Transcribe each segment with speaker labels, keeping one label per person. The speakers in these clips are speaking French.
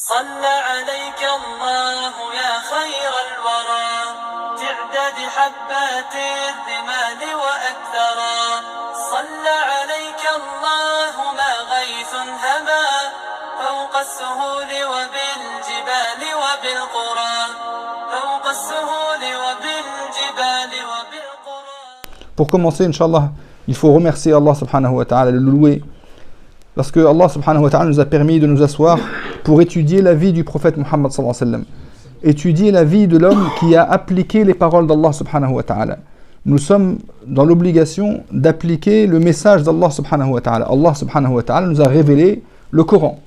Speaker 1: صلى عليك الله يا خير الورى تعداد حبات الرمال وأكثرا صلى عليك الله ما غيث هما فوق السهول وبالجبال وبالقرى فوق السهول وبالجبال وبالقرى.
Speaker 2: Pour commencer, Inch'Allah, il faut remercier Allah subhanahu wa ta'ala, le louer. Parce que Allah subhanahu wa ta'ala nous a permis de nous asseoir pour étudier la vie du prophète Muhammad sallallahu alayhi wa sallam. Étudier la vie de l'homme qui a appliqué les paroles d'Allah subhanahu wa ta'ala. Nous sommes dans l'obligation d'appliquer le message d'Allah subhanahu wa ta'ala. Allah subhanahu wa ta'ala nous a révélé le Coran.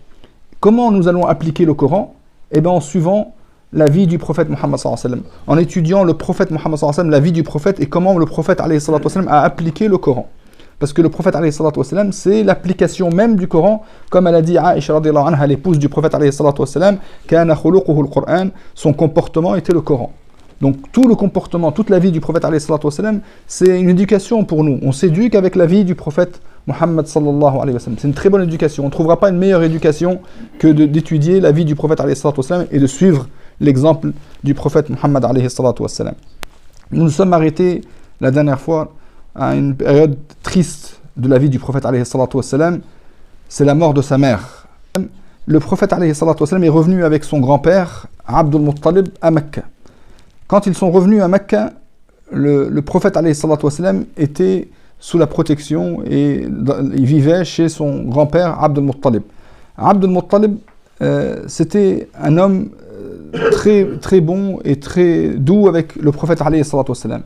Speaker 2: Comment nous allons appliquer le Coran? Eh bien en suivant la vie du prophète Muhammad sallallahu alayhi wa sallam. En étudiant le prophète Muhammad sallallahu alayhi wa sallam, la vie du prophète et comment le prophète alayhi salatu wa sallam a appliqué le Coran. Parce que le prophète alayhi salatu wa sallam, c'est l'application même du Coran, comme elle a dit Aïcha radiyallahu anha, l'épouse du prophète alayhi salatu wa sallam, kana khuluquhu al-Qur'an, son comportement était le Coran. Donc tout le comportement, toute la vie du prophète alayhi salatu wa sallam, c'est une éducation pour nous. On s'éduque avec la vie du prophète Muhammad sallallahu alayhi wa sallam. C'est une très bonne éducation. On ne trouvera pas une meilleure éducation que d'étudier la vie du prophète alayhi salatu wa sallam et de suivre l'exemple du prophète Muhammad alayhi salatu wa sallam. Nous nous sommes arrêtés la dernière fois à une période triste de la vie du prophète alayhi salatu wa sallam, c'est la mort de sa mère. Le prophète alayhi salatu wa sallam est revenu avec son grand-père Abdul Muttalib à Mecca. Quand ils sont revenus à Mecca, le prophète alayhi salatu wa sallam était sous la protection et il vivait chez son grand-père Abdul Muttalib. Abdul Muttalib, c'était un homme très, très bon et très doux avec le prophète alayhi salatu wa sallam.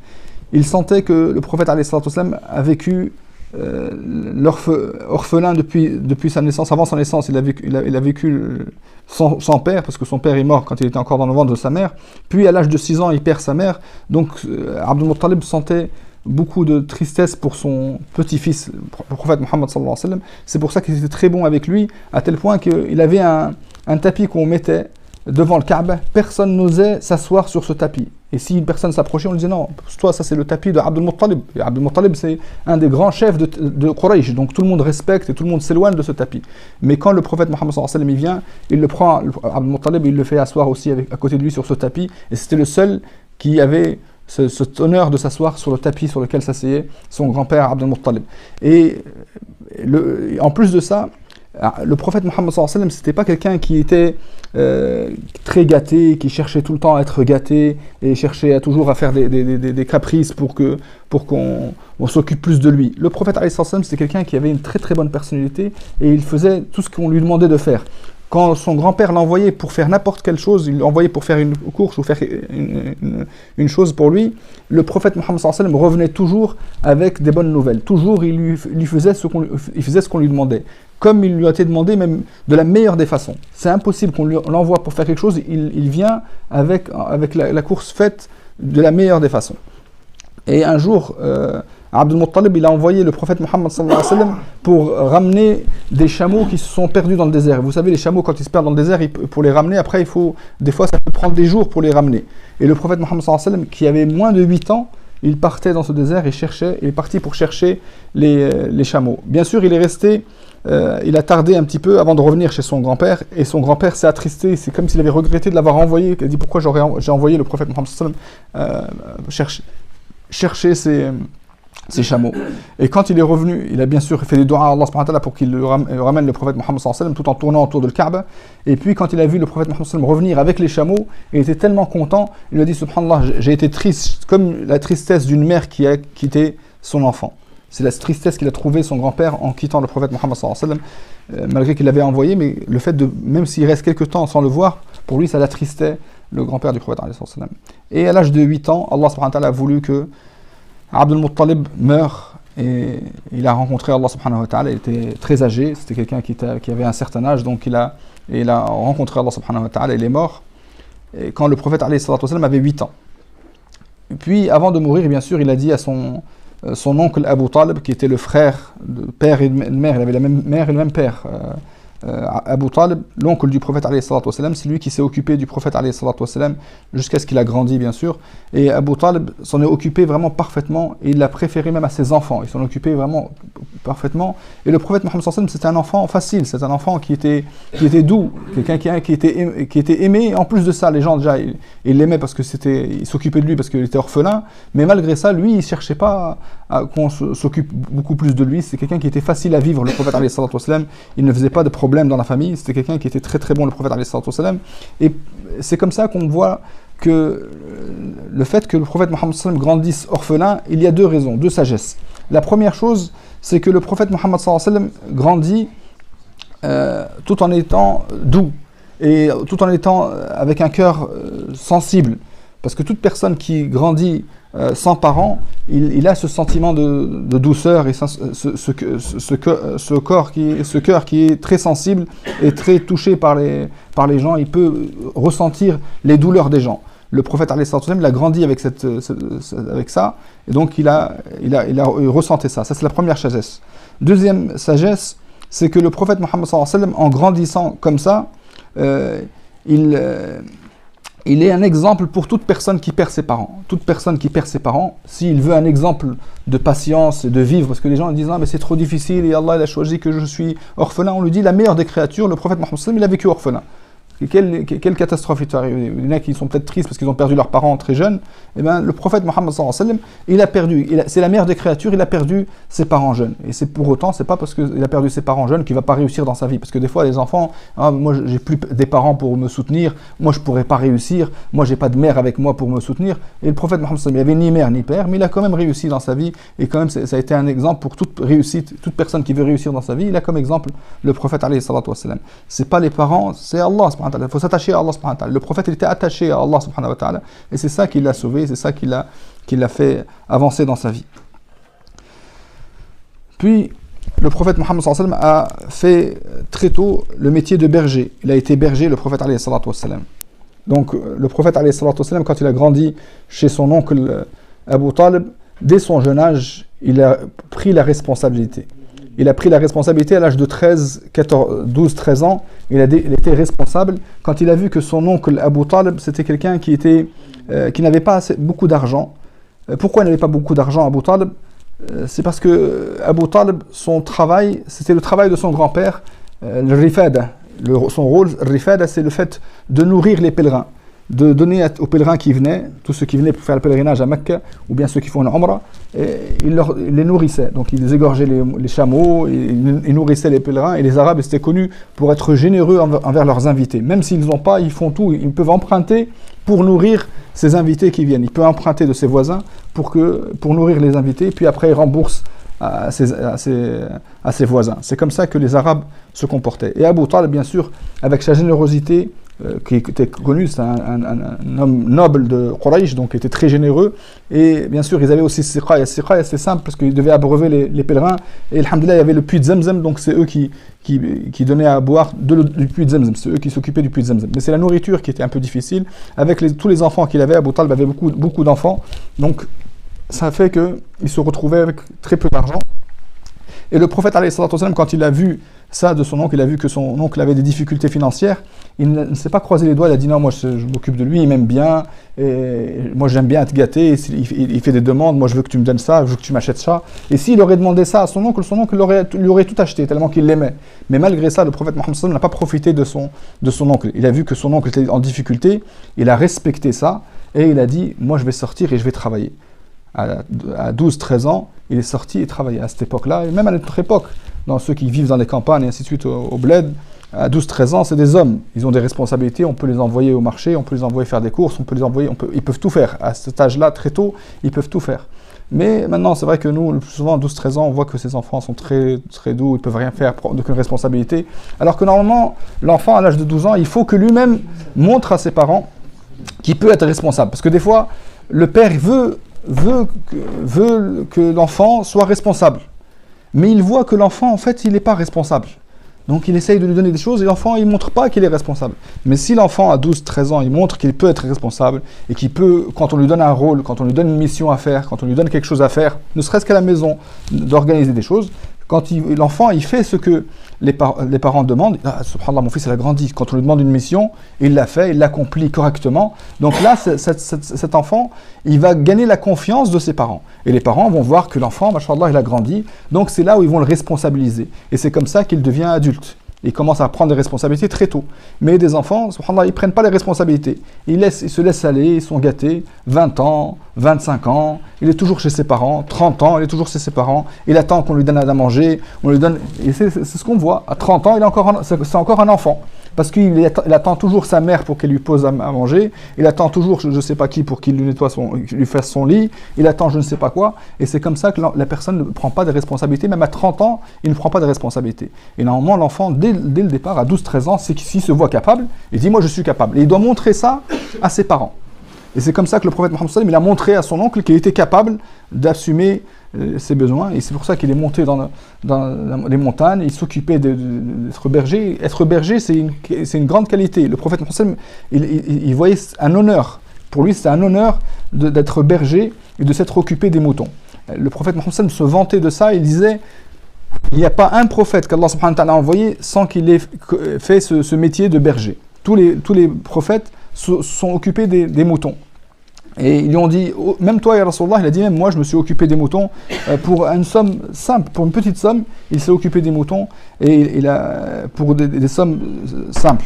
Speaker 2: Il sentait que le prophète alayhi salatu wa sallam a vécu orphelin depuis sa naissance. Avant sa naissance, il a vécu sans père, parce que son père est mort quand il était encore dans le ventre de sa mère. Puis à l'âge de 6 ans, il perd sa mère. Donc Abdul Muttalib sentait beaucoup de tristesse pour son petit-fils, le prophète Muhammad sallallahu alayhi wa sallam. C'est pour ça qu'il était très bon avec lui, à tel point qu'il avait un tapis qu'on mettait devant le Kaaba. Personne n'osait s'asseoir sur ce tapis. Et si une personne s'approchait, on lui disait non, toi ça c'est le tapis de Abdul Muttalib. Et Abdul Muttalib c'est un des grands chefs de Quraysh, donc tout le monde respecte et tout le monde s'éloigne de ce tapis. Mais quand le prophète Muhammad sallallahu alayhi wa sallam il vient, il le prend, Abdul Muttalib, il le fait asseoir aussi à côté de lui sur ce tapis. Et c'était le seul qui avait cet honneur de s'asseoir sur le tapis sur lequel s'asseyait son grand-père Abdul Muttalib. Et en plus de ça, le prophète Muhammad sallallahu alayhi wa sallam, c'était pas quelqu'un qui était très gâté, qui cherchait tout le temps à être gâté et cherchait toujours à faire des caprices pour qu'on s'occupe plus de lui. Le prophète alayhi sallam, c'était quelqu'un qui avait une très très bonne personnalité et il faisait tout ce qu'on lui demandait de faire. Quand son grand-père l'envoyait pour faire n'importe quelle chose, il l'envoyait pour faire une course ou faire une chose pour lui, le prophète Muhammad sallallahu alayhi wa sallam revenait toujours avec des bonnes nouvelles. Toujours il faisait ce qu'on lui demandait. Comme il lui a été demandé, même de la meilleure des façons. C'est impossible qu'on l'envoie pour faire quelque chose, il vient avec la course faite de la meilleure des façons. Et un jour, Abdul Muttalib, il a envoyé le prophète Muhammad sallallahu alayhi wa sallam pour ramener des chameaux qui se sont perdus dans le désert. Vous savez, les chameaux, quand ils se perdent dans le désert, pour les ramener, après, des fois, ça peut prendre des jours pour les ramener. Et le prophète Muhammad sallallahu alayhi wa sallam, qui avait moins de 8 ans, il partait dans ce désert et il est parti pour chercher les chameaux. Bien sûr, il est resté, il a tardé un petit peu avant de revenir chez son grand-père, et son grand-père s'est attristé, c'est comme s'il avait regretté de l'avoir envoyé. Il a dit pourquoi j'ai envoyé le prophète Muhammad sallallahu alayhi wa sallam chercher ces chameaux. Et quand il est revenu, il a bien sûr fait des doigts à Allah subhanahu wa ta'ala pour qu'il ramène le prophète Muhammad sallallahu alayhi wa sallam tout en tournant autour de le Kaaba. Et puis quand il a vu le prophète Muhammad sallallahu alayhi wa sallam revenir avec les chameaux, il était tellement content, il lui a dit subhanallah, j'ai été triste, comme la tristesse d'une mère qui a quitté son enfant. C'est la tristesse qu'il a trouvé son grand-père en quittant le prophète Muhammad sallallahu alayhi wa sallam, malgré qu'il l'avait envoyé, mais le fait de, même s'il reste quelques temps sans le voir, pour lui ça l'attristait, le grand-père du prophète sallallahu alayhi wa sallam. Et à l'âge de 8 ans, Allah subhanahu wa ta'ala a voulu que Abdul Muttalib meurt et il a rencontré Allah subhanahu wa ta'ala. Il était très âgé, c'était quelqu'un qui avait un certain âge, donc il a rencontré Allah subhanahu wa ta'ala, il est mort. Et quand le prophète alayhi salatu wa sallam avait 8 ans. Et puis avant de mourir, bien sûr, il a dit à son oncle Abu Talib, qui était le frère de père et de mère, il avait la même mère et le même père, Abu Talib, l'oncle du prophète alayhi salatu wassalam, c'est lui qui s'est occupé du prophète alayhi salatu wassalam jusqu'à ce qu'il a grandi bien sûr, et Abu Talib s'en est occupé vraiment parfaitement, et il l'a préféré même à ses enfants, il s'en occupait vraiment parfaitement, et le prophète Mohammed sallallahu alayhi wa sallam, c'était un enfant facile, c'est un enfant qui était doux, quelqu'un qui était aimé, et en plus de ça, les gens déjà, ils l'aimaient parce que il s'occupait de lui parce qu'il était orphelin, mais malgré ça, lui, il cherchait pas qu'on s'occupe beaucoup plus de lui, c'est quelqu'un qui était facile à vivre, le prophète alayhi salatu wassalam, il ne faisait pas de problème dans la famille, c'était quelqu'un qui était très très bon, le prophète alayhi salatu wassalam, et c'est comme ça qu'on voit que le fait que le prophète Mohammed sallallahu alayhi wa sallam grandisse orphelin, il y a deux raisons, deux sagesses. La première chose, c'est que le prophète Mohammed sallallahu alayhi wa sallam grandit tout en étant doux, et tout en étant avec un cœur sensible, parce que toute personne qui grandit sans parents, il a ce sentiment de douceur et ce cœur qui est très sensible et très touché par les gens. Il peut ressentir les douleurs des gens. Le prophète alayhi salatu wassalam, il a grandi avec ça, et donc il a ressenti ça. Ça, c'est la première sagesse. Deuxième sagesse, c'est que le prophète Mohammed sallallahu alayhi wa sallam, en grandissant comme ça, il est un exemple pour toute personne qui perd ses parents. Toute personne qui perd ses parents, s'il veut un exemple de patience et de vivre, parce que les gens disent « Ah, mais c'est trop difficile et Allah il a choisi que je suis orphelin », on lui dit la meilleure des créatures, le prophète Mohammed sallallahu alayhi wa sallam, il a vécu orphelin. Quelle catastrophe est arrivée. Il y en a qui sont peut-être tristes parce qu'ils ont perdu leurs parents très jeunes. Eh bien, le prophète Mohammed sallallahu alayhi wa sallam, il a perdu, c'est la meilleure des créatures, il a perdu ses parents jeunes. Et c'est pour autant, c'est pas parce qu'il a perdu ses parents jeunes qu'il va pas réussir dans sa vie. Parce que des fois, les enfants, ah, moi j'ai plus des parents pour me soutenir, moi je pourrais pas réussir, moi j'ai pas de mère avec moi pour me soutenir. Et le prophète Mohammed sallallahu alayhi wa sallam, il avait ni mère ni père, mais il a quand même réussi dans sa vie. Et quand même, ça a été un exemple pour toute réussite, toute personne qui veut réussir dans sa vie. Il a comme exemple le prophète alayhi salatu wassalam. C'est pas les parents, c'est Allah subhanahu wa ta'ala. Il faut s'attacher à Allah subhanahu wa ta'ala. Le prophète il était attaché à Allah subhanahu wa ta'ala, et c'est ça qui l'a sauvé, c'est ça qui l'a fait avancer dans sa vie. Puis le prophète Mohammed sallallahu alayhi wa sallam a fait très tôt le métier de berger. Il a été berger, le prophète alayhi salatu wassalam. Donc le prophète alayhi salatu wassalam, quand il a grandi chez son oncle Abu Talib, dès son jeune âge, il a pris la responsabilité. Il a pris la responsabilité à l'âge de 12, 13 ans. Il était responsable quand il a vu que son oncle Abu Talib, c'était quelqu'un qui n'avait pas beaucoup d'argent. Pourquoi il n'avait pas beaucoup d'argent, Abu Talib? C'est parce que Abu Talib, son travail, c'était le travail de son grand-père, le rifada. Son rôle, le rifada, c'est le fait de nourrir les pèlerins, de donner aux pèlerins qui venaient, tous ceux qui venaient pour faire le pèlerinage à Mecca, ou bien ceux qui font une Umrah, il les nourrissait. Donc ils égorgeaient les chameaux, ils nourrissaient les pèlerins, et les Arabes étaient connus pour être généreux envers leurs invités. Même s'ils n'ont pas, ils font tout, ils peuvent emprunter pour nourrir ces invités qui viennent. Ils peuvent emprunter de ses voisins pour nourrir les invités, puis après ils remboursent à ses voisins. C'est comme ça que les Arabes se comportaient. Et Abu Talib, bien sûr, avec sa générosité, qui était connu, c'est un homme noble de Quraysh, donc il était très généreux. Et bien sûr, ils avaient aussi Siqaya. Siqaya, c'est simple parce qu'ils devaient abreuver les pèlerins. Et alhamdoulilah, il y avait le puits de Zamzam, donc c'est eux qui donnaient à boire du puits de Zamzam. C'est eux qui s'occupaient du puits de Zamzam. Mais c'est la nourriture qui était un peu difficile. Avec tous les enfants qu'il avait, Abu Talib avait beaucoup d'enfants. Donc ça fait qu'il se retrouvait avec très peu d'argent. Et le prophète, alayhi salatu wassalam, quand il a vu ça de son oncle, il a vu que son oncle avait des difficultés financières, il ne s'est pas croisé les doigts, il a dit non, moi je m'occupe de lui, il m'aime bien, et moi j'aime bien être gâté, il fait des demandes, moi je veux que tu me donnes ça, je veux que tu m'achètes ça. Et s'il aurait demandé ça à son oncle lui aurait tout acheté, tellement qu'il l'aimait. Mais malgré ça, le prophète Mohammed sallallahu alayhi wa sallam n'a pas profité de son oncle. Il a vu que son oncle était en difficulté, il a respecté ça, et il a dit, moi je vais sortir et je vais travailler. À 12-13 ans, il est sorti et travaillait à cette époque-là, et même à notre époque, dans ceux qui vivent dans les campagnes et ainsi de suite au bled, à 12-13 ans, c'est des hommes, ils ont des responsabilités, on peut les envoyer au marché, on peut les envoyer faire des courses, ils peuvent tout faire. À cet âge-là, très tôt, ils peuvent tout faire. Mais maintenant, c'est vrai que nous, le plus souvent, à 12-13 ans, on voit que ces enfants sont très, très doux, ils ne peuvent rien faire, prendre aucune responsabilité. Alors que normalement, l'enfant, à l'âge de 12 ans, il faut que lui-même montre à ses parents qu'il peut être responsable. Parce que des fois, le père veut que l'enfant soit responsable. Mais il voit que l'enfant, en fait, il n'est pas responsable. Donc il essaye de lui donner des choses et l'enfant, il ne montre pas qu'il est responsable. Mais si l'enfant, à 12-13 ans, il montre qu'il peut être responsable et qu'il peut, quand on lui donne un rôle, quand on lui donne une mission à faire, quand on lui donne quelque chose à faire, ne serait-ce qu'à la maison, d'organiser des choses, quand l'enfant, il fait ce que les parents demandent, ah, subhanallah, mon fils il a grandi. Quand on lui demande une mission, il l'a fait, il l'accomplit correctement. Donc là, cet enfant, il va gagner la confiance de ses parents. Et les parents vont voir que l'enfant, machallah, il a grandi. Donc c'est là où ils vont le responsabiliser. Et c'est comme ça qu'il devient adulte. Ils commencent à prendre des responsabilités très tôt. Mais des enfants, subhanallah, ils ne prennent pas les responsabilités. Ils se laissent aller, ils sont gâtés. 20 ans, 25 ans, il est toujours chez ses parents. 30 ans, il est toujours chez ses parents. Il attend qu'on lui donne à manger. On lui donne... Et c'est ce qu'on voit. À 30 ans, c'est encore un enfant. Parce qu'il attend toujours sa mère pour qu'elle lui pose à manger. Il attend toujours je ne sais pas qui pour qu'il lui nettoie lui fasse son lit. Il attend je ne sais pas quoi. Et c'est comme ça que la personne ne prend pas de responsabilités. Même à 30 ans, il ne prend pas de responsabilités. Et normalement, l'enfant, dès le départ, à 12-13 ans, c'est s'il se voit capable, il dit « moi je suis capable ». Et il doit montrer ça à ses parents. Et c'est comme ça que le prophète Mohammed sallam, il a montré à son oncle qu'il était capable d'assumer ses besoins. Et c'est pour ça qu'il est monté dans les montagnes, il s'occupait d'être berger. Être berger, c'est une grande qualité. Le prophète Mohammed sallam, il voyait un honneur. Pour lui, c'est un honneur d'être berger et de s'être occupé des moutons. Le prophète Mohammed sallam se vantait de ça, il disait « il n'y a pas un prophète qu'Allah subhanahu wa ta'ala a envoyé sans qu'il ait fait ce métier de berger. » Tous les prophètes sont occupés des moutons. Et ils lui ont dit, même toi, ya Rasulallah, il a dit, même moi, je me suis occupé des moutons pour une somme simple, pour une petite somme, il s'est occupé des moutons et pour des sommes simples.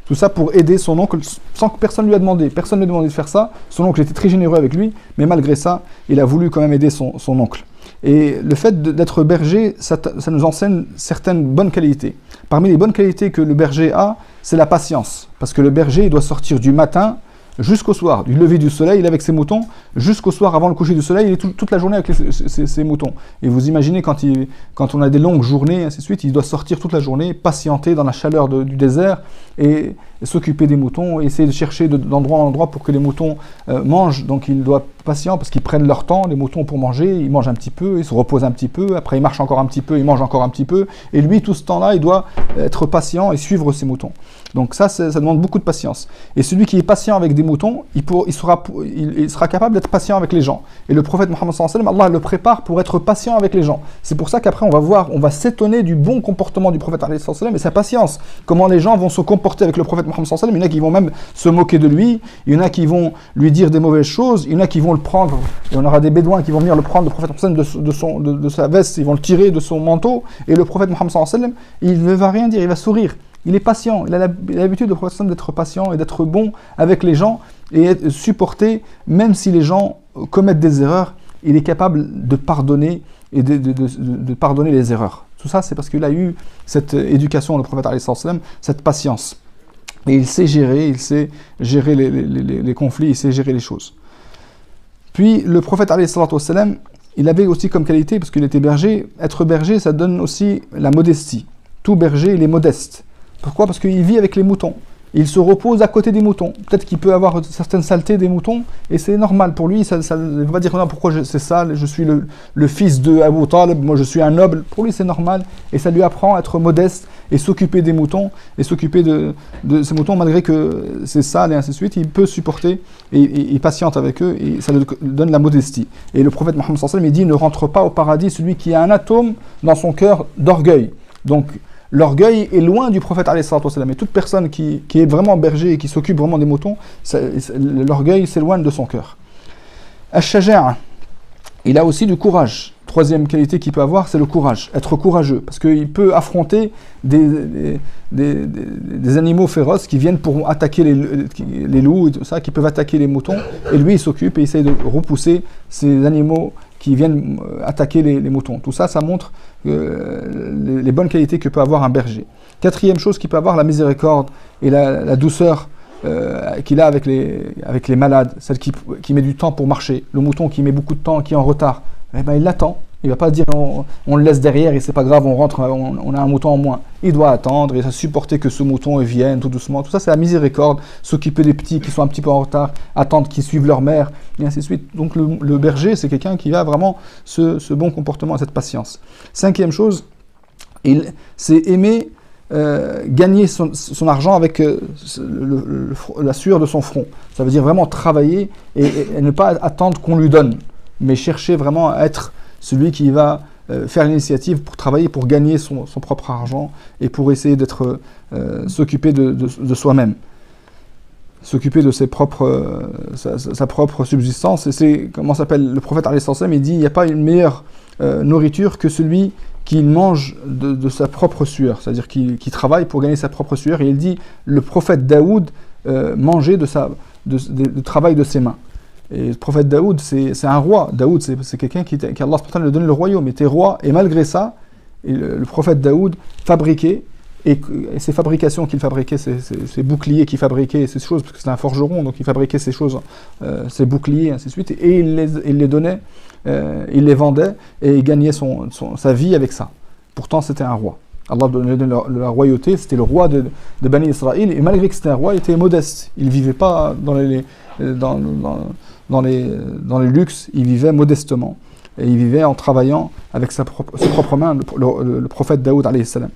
Speaker 2: Tout ça pour aider son oncle, sans que personne lui a demandé. Personne ne lui a demandé de faire ça. Son oncle était très généreux avec lui, mais malgré ça, il a voulu quand même aider son oncle. Et le fait d'être berger, ça nous enseigne certaines bonnes qualités. Parmi les bonnes qualités que le berger a, c'est la patience. Parce que le berger, il doit sortir du matin jusqu'au soir, du lever du soleil, il est avec ses moutons, jusqu'au soir avant le coucher du soleil, il est toute la journée avec ses moutons. Et vous imaginez quand on a des longues journées, et ainsi de suite, il doit sortir toute la journée, patienter dans la chaleur du désert et s'occuper des moutons, et essayer de chercher d'endroit en endroit pour que les moutons mangent. Donc il doit être patient parce qu'ils prennent leur temps, les moutons pour manger, ils mangent un petit peu, ils se reposent un petit peu, après ils marchent encore un petit peu, ils mangent encore un petit peu, et lui tout ce temps-là, il doit être patient et suivre ses moutons. Donc ça demande beaucoup de patience. Et celui qui est patient avec des moutons, il sera capable d'être patient avec les gens. Et le prophète Mohammed sallallahu alayhi wa sallam, Allah le prépare pour être patient avec les gens. C'est pour ça qu'après on va s'étonner du bon comportement du prophète sallallahu alayhi wa sallam et sa patience. Comment les gens vont se comporter avec le prophète Mohammed sallallahu alayhi wa sallam. Il y en a qui vont même se moquer de lui, il y en a qui vont lui dire des mauvaises choses, il y en a qui vont le prendre, et on aura des bédouins qui vont venir le prendre, le prophète Mohammed sallallahu alayhi wa sallam, de sa veste, ils vont le tirer de son manteau, et le prophète Mohammed sallallahu alayhi wa sallam, il ne va rien dire, il va sourire. Il est patient, il a l'habitude de d'être patient et d'être bon avec les gens et supporter, même si les gens commettent des erreurs, il est capable de pardonner et de pardonner les erreurs. Tout ça, c'est parce qu'il a eu cette éducation, le prophète alayhi salam, cette patience. Et il sait gérer les conflits, il sait gérer les choses. Puis le prophète alayhi salam, il avait aussi comme qualité, parce qu'il était berger, être berger, ça donne aussi la modestie. Tout berger, il est modeste. Pourquoi ? Parce qu'il vit avec les moutons. Il se repose à côté des moutons. Peut-être qu'il peut avoir certaines saletés des moutons, et c'est normal pour lui. Il ne va pas dire non, pourquoi c'est sale, je suis le fils de Abu Talib, moi je suis un noble. Pour lui, c'est normal, et ça lui apprend à être modeste et s'occuper des moutons, et s'occuper de ces moutons, malgré que c'est sale et ainsi de suite. Il peut supporter, et il patiente avec eux, et ça lui donne la modestie. Et le prophète Mohammed sallallahu alayhi wa sallam, il dit, ne rentre pas au paradis celui qui a un atome dans son cœur d'orgueil. Donc, l'orgueil est loin du prophète alayhi salatu wassalam. Et toute personne qui est vraiment berger et qui s'occupe vraiment des moutons, l'orgueil s'éloigne de son cœur. Ash-shaja'a, il a aussi du courage. Troisième qualité qu'il peut avoir, c'est le courage, être courageux, parce qu'il peut affronter des animaux féroces qui viennent pour attaquer les loups et tout ça, qui peuvent attaquer les moutons, et lui il s'occupe et essaye de repousser ces animaux qui viennent attaquer les moutons. Tout ça, ça montre les bonnes qualités que peut avoir un berger. Quatrième chose qu'il peut avoir, la miséricorde et la douceur qu'il a avec les malades, celle qui met du temps pour marcher, le mouton qui met beaucoup de temps, qui est en retard, eh ben, il l'attend. Il ne va pas dire on le laisse derrière et c'est pas grave, on rentre, on a un mouton en moins. Il doit attendre et supporter que ce mouton vienne tout doucement. Tout ça, c'est la miséricorde, s'occuper des petits qui sont un petit peu en retard, attendre qu'ils suivent leur mère, et ainsi de suite. Donc le berger, c'est quelqu'un qui a vraiment ce bon comportement, cette patience. Cinquième chose, c'est aimer gagner son argent avec la sueur de son front. Ça veut dire vraiment travailler et ne pas attendre qu'on lui donne, mais chercher vraiment à être celui qui va faire l'initiative pour travailler, pour gagner son propre argent et pour essayer d'être s'occuper de soi-même, s'occuper de sa propre subsistance. Et c'est, comment s'appelle, le prophète alayhi salam, il dit, il n'y a pas une meilleure nourriture que celui qui mange de sa propre sueur, c'est-à-dire qui travaille pour gagner sa propre sueur. Et il dit, le prophète Daoud mangeait du travail de ses mains. Et le prophète Daoud, c'est un roi. Daoud, c'est quelqu'un qui Allah lui donne le royaume, il était roi, et malgré ça, le prophète Daoud fabriquait, et ces fabrications qu'il fabriquait, ces boucliers qu'il fabriquait, ces choses, parce que c'était un forgeron, donc il fabriquait ces choses, ces boucliers, ainsi de suite, et il les donnait, il les vendait, et il gagnait sa vie avec ça. Pourtant, c'était un roi. Allah donnait la royauté, c'était le roi de Bani Israël, et malgré que c'était un roi, il était modeste. Il ne vivait pas dans les luxes, il vivait modestement. Et il vivait en travaillant avec ses propres mains, le prophète Daoud alayhi salam.